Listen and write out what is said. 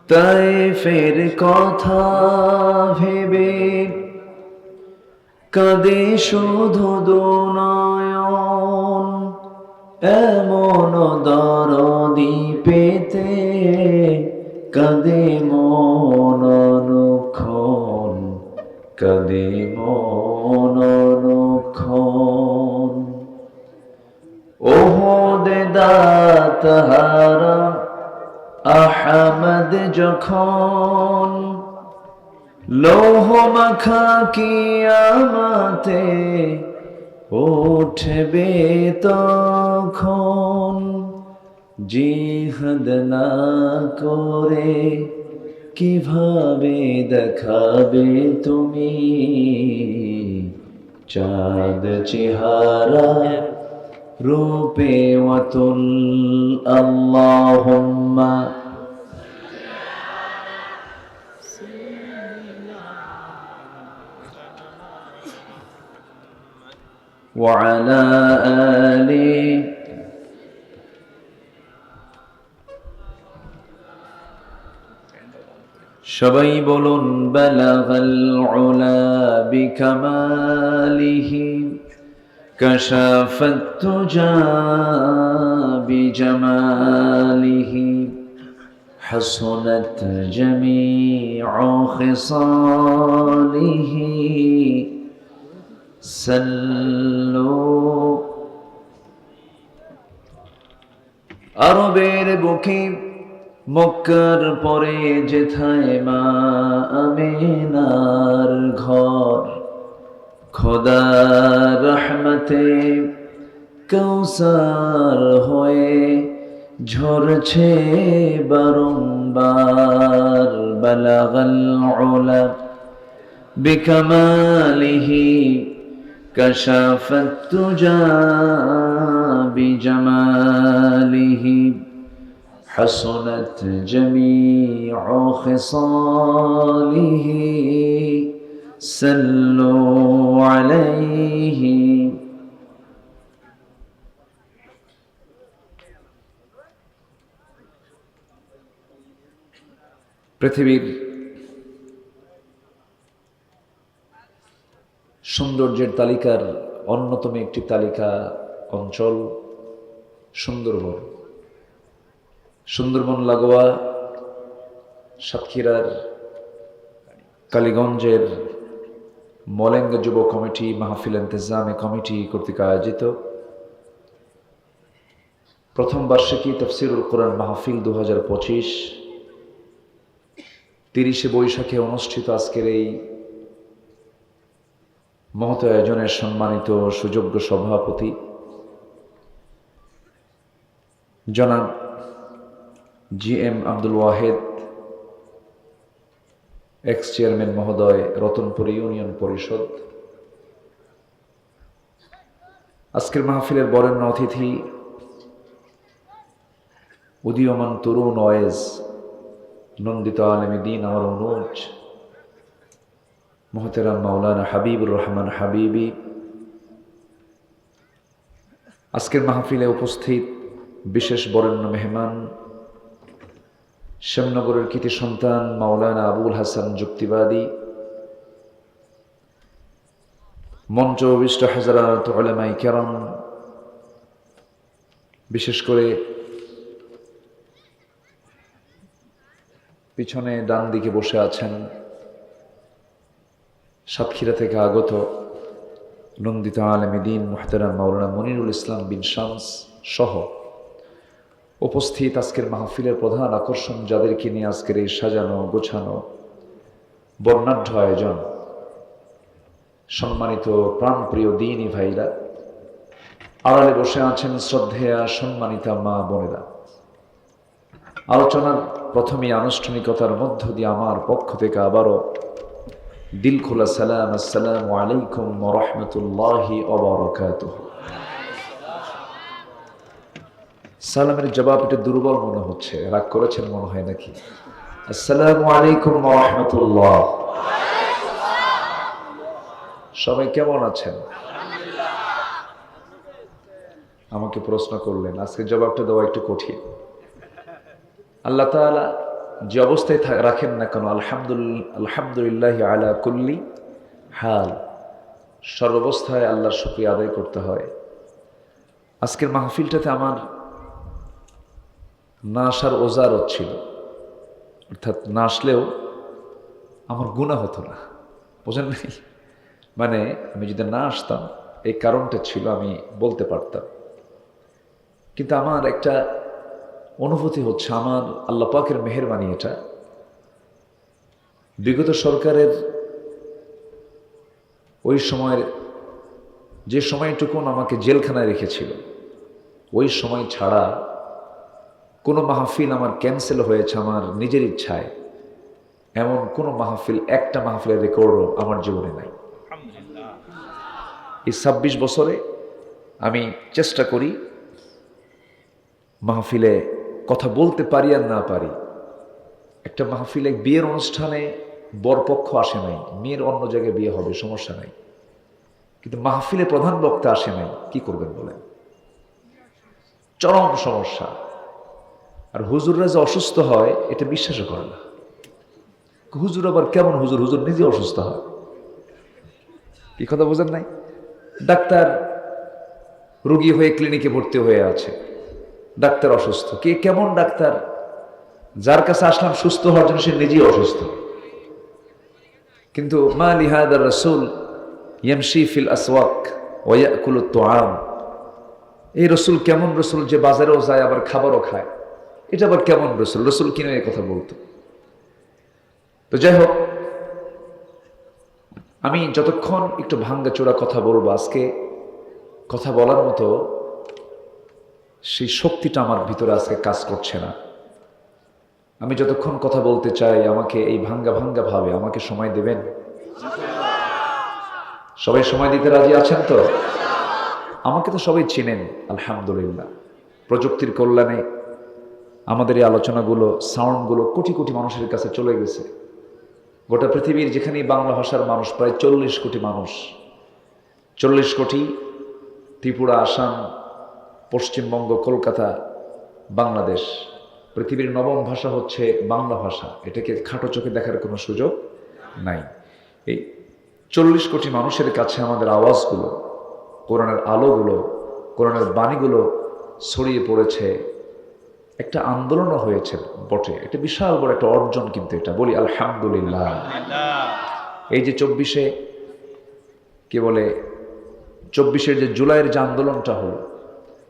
তায়েফের কথা ভেবে কাঁদে শুধু দুনয়ন, এমন দরদি পেতে কাঁদে মন অনুক্ষণ, কাঁদে মন অনুক্ষণ। ওহদে দাঁতহারা আহমদ যখন লৌহ মাখা কিয়ামতে উঠবে তখন, জিহাদ না করে কিভাবে দেখাবে তুমি চাঁদ চেহারা রূপে ওয়াতুল। আল্লাহুম্মা ওয়া আলা আলি। সবাই বলুন বালাগাল উলা বিকামালিহি কাশাফাত তুজা বিজামালিহি হাসুনাত জামিউ খিসালিহি সাল্লু। আরবের বুকে মক্কার পরে যেথায় মা আমিনার ঘর, খোদার রহমতে কৌসার হয়ে ঝরছে বারংবার। বালাগাল উলা বিকামালিহি কাশাফাত তুজা বিজামালিহি হাসুনাত জামিউ খিসালিহি সাল্লু আলাইহি। পৃথিবীর সৌন্দর্যের তালিকার অন্যতম একটি তালিকা অঞ্চল সুন্দরবন। সুন্দরবন লাগোয়া সাতক্ষীরার কালীগঞ্জের মলেঙ্গা যুব কমিটি মাহফিল ইন্তেজামে কমিটি কর্তৃক আয়োজিত প্রথম বার্ষিকী তাফসীরুল কোরআন মাহফিল 2025 30শে বৈশাখে অনুষ্ঠিত আজকের এই মহৎ আয়োজনের সম্মানিত সুযোগ্য সভাপতি জনাব GM Abdul Wahed, ex chairman মহোদয়, রতনপুর ইউনিয়ন পরিষদ, আজকের মাহফিলের বরেণ্য অতিথি উদীয়মান তরুণ ওয়েজ নন্দিত আলেমে দ্বীন আমার অনুজ মুহতারাম মাওলানা হাবিবুর রহমান হাবিবি, আজকের মাহফিলে উপস্থিত বিশেষ বরেণ্য মেহমান শ্যামনগরের কৃতি সন্তান মাওলানা আবুল হাসান যুক্তিবাদী, মঞ্চ অভিষ্ট হাজারাত উলামায়ে কেরাম, বিশেষ করে পিছনে ডান দিকে বসে আছেন সাতক্ষীরা থেকে আগত নন্দিত আলেমে দ্বীন মুহতারাম মাওলানা মনিরুল ইসলাম বিন শামস সহ উপস্থিত আজকের মাহফিলের প্রধান আকর্ষণ যাদেরকে নিয়ে আজকের এই সাজানো গোছানো বর্ণাঢ্য আয়োজন, সম্মানিত প্রাণপ্রিয় দ্বীনী ভাইরা, আড়ালে বসে আছেন শ্রদ্ধেয়া সম্মানিতা মা বোনেরা। আলোচনার প্রথমে আনুষ্ঠানিকতার মধ্য দিয়ে আমার পক্ষ থেকে আবারও দিল খোলা সালাম, আসসালামু আলাইকুম ওয়া রাহমাতুল্লাহি ওয়া বারাকাতুহু। সালামের জবাব এটা দুর্বল মনে হচ্ছে, রাগ করেছেন মনে হয় নাকি? আসসালামু আলাইকুম ওয়া রাহমাতুল্লাহ। সবাই কেমন আছেন? আমাকে প্রশ্ন করলেন, আজকে জবাবটা দেওয়া একটু কঠিন। আল্লাহ তাআলা যে অবস্থায় রাখেন না কেন, আলহামদুলিল্লাহ আলা কুল্লি হাল, সর্বাবস্থায় আল্লাহর শুকরিয়া আদায় করতে হয়। আজকের মাহফিলটাতে আমার না আসার ওজারত ছিল, অর্থাৎ না আসলেও আমার গুনাহ হতো না, বোঝেন নাই? মানে আমি যদি না আসতাম, এই কারণটা ছিল আমি বলতে পারতাম। কিন্তু আমার একটা অনুভূতি হচ্ছে, আমার আল্লাহ পাকের মেহেরবানি এটা, বিগত সরকারের ওই সময়ের যে সময়টুকুন আমাকে জেলখানায় রেখেছিল, ওই সময় ছাড়া কোনো মাহফিল আমার ক্যান্সেল হয়েছে আমার নিজের ইচ্ছায়, এমন কোনো মাহফিল, একটা মাহফিলের রেকর্ডও আমার জীবনে নাই। এই ২৬ বছরে আমি চেষ্টা করি মাহফিলে কথা বলতে পারি আর না পারি। একটা মাহফিলে বিয়ের অনুষ্ঠানে বরপক্ষ আসে নাই, মেয়ের অন্য জায়গায় বিয়ে হবে, সমস্যা নাই, কিন্তু মাহফিলে প্রধান বক্তা আসে নাই, কি করবেন বলেন? চরম সমস্যা। আর হুজুররা যে অসুস্থ হয় এটা বিশ্বাসও করে না। হুজুর আবার কেমন হুজুর? হুজুর নিজে অসুস্থ হয়। কি কথা বোঝেন নাই? ডাক্তার রোগী হয়ে ক্লিনিকে ভর্তি হয়ে আছে, ডাক্তার অসুস্থ। কে কেমন ডাক্তার? যার কাছে আসলাম সুস্থ হওয়ার জন্য সে নিজেই অসুস্থ। কিন্তু মা লিহাদার রাসূল ইয়ামশি ফিল আসওয়াক ওয়া ইয়াকুলুত তুআম, এই রসুল কেমন রসুল যে বাজারেও যায় আবার খাবারও খায়? এটা আবার কেমন রসুল? রসুল কিনে এই কথা বলতো। তো যাই হোক, আমি যতক্ষণ একটু ভাঙ্গাচোরা কথা বলবো, আজকে কথা বলার মতো সেই শক্তিটা আমার ভিতরে আজকে কাজ করছে না। আমি যতক্ষণ কথা বলতে চাই, আমাকে এই ভাঙ্গা ভাঙ্গা ভাবে আমাকে সময় দেবেন? সবাই সময় দিতে রাজি আছেন তো? আমাকে তো সবাই চেনেন আলহামদুলিল্লাহ। প্রযুক্তির কল্যাণে আমাদের এই আলোচনাগুলো, সাউন্ডগুলো কোটি কোটি মানুষের কাছে চলে গেছে। গোটা পৃথিবীর যেখানেই বাংলা ভাষার মানুষ, প্রায় 40 কোটি মানুষ, 40 কোটি, ত্রিপুরা, আসাম, পশ্চিমবঙ্গ, কলকাতা, বাংলাদেশ। পৃথিবীর ৯ম ভাষা হচ্ছে বাংলা ভাষা, এটাকে খাটো চোখে দেখার কোনো সুযোগ নাই। এই 40 কোটি মানুষের কাছে আমাদের আওয়াজগুলো, কোরআনের আলোগুলো, কোরআনের বাণীগুলো ছড়িয়ে পড়েছে। একটা আন্দোলনও হয়েছে বটে, এটা বিশাল বড় একটা অর্জন, কিন্তু এটা বলি আলহামদুলিল্লাহ। এই যে 24-এ কি বলে, 24-এর যে জুলাইয়ের যে আন্দোলনটা হলো,